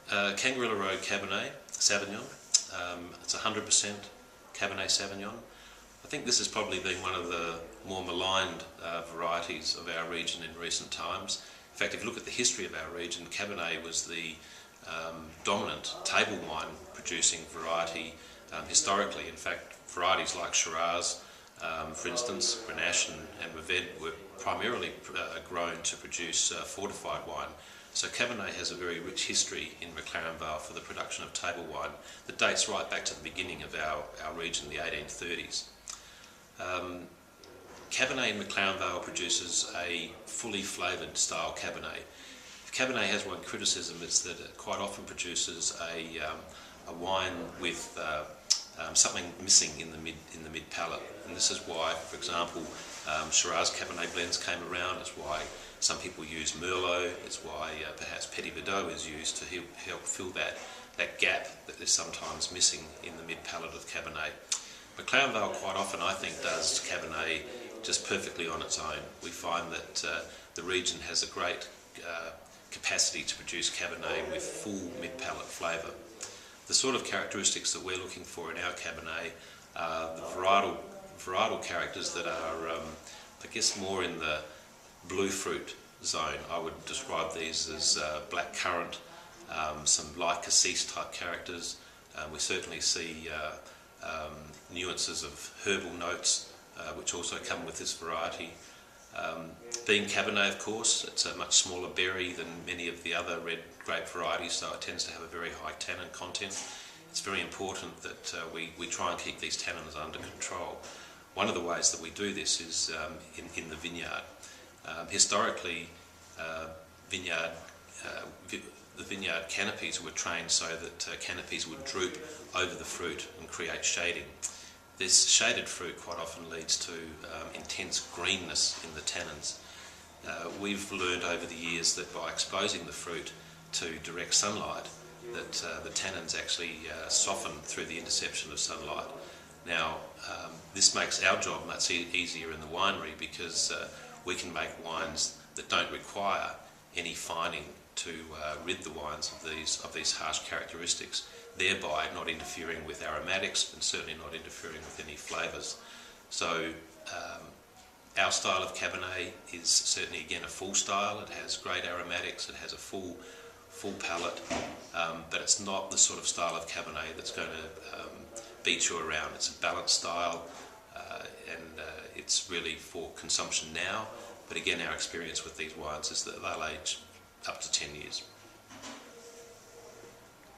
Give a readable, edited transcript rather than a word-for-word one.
Kangarilla Road Cabernet Sauvignon. It's 100% Cabernet Sauvignon. I think this has probably been one of the more maligned varieties of our region in recent times. In fact, if you look at the history of our region, Cabernet was the dominant table wine producing variety historically. In fact, varieties like Shiraz, for instance, Grenache and Mourvedre were primarily grown to produce fortified wine. So Cabernet has a very rich history in McLaren Vale for the production of table wine that dates right back to the beginning of our region, the 1830s. Cabernet in McLaren Vale produces a fully flavoured style Cabernet. If Cabernet has one criticism, it's that it quite often produces a wine with something missing in the mid palate, and this is why, for example, Shiraz Cabernet blends came around. It's why some people use Merlot. It's why perhaps Petit Verdot is used to help fill that gap that is sometimes missing in the mid palate of Cabernet. McLaren Vale quite often, I think, does Cabernet just perfectly on its own. We find that the region has a great capacity to produce Cabernet with full mid palate flavour. The sort of characteristics that we're looking for in our Cabernet are the varietal characters that are, I guess, more in the blue fruit zone. I would describe these as black currant, some light cassis type characters. We certainly see nuances of herbal notes, which also come with this variety. Being Cabernet, of course, it's a much smaller berry than many of the other red grape varieties, so it tends to have a very high tannin content. It's very important that we try and keep these tannins under control. One of the ways that we do this is in the vineyard. Historically, the vineyard canopies were trained so that canopies would droop over the fruit and create shading. This shaded fruit quite often leads to intense greenness in the tannins. We've learned over the years that by exposing the fruit to direct sunlight, that the tannins actually soften through the interception of sunlight. Now, this makes our job much easier in the winery because we can make wines that don't require any fining to rid the wines of these harsh characteristics, thereby not interfering with aromatics and certainly not interfering with any flavours. So our style of Cabernet is certainly, again, a full style. It has great aromatics, it has a full palate, but it's not the sort of style of Cabernet that's going to beat you around. It's a balanced style, and it's really for consumption now. But again, our experience with these wines is that they'll age up to 10 years.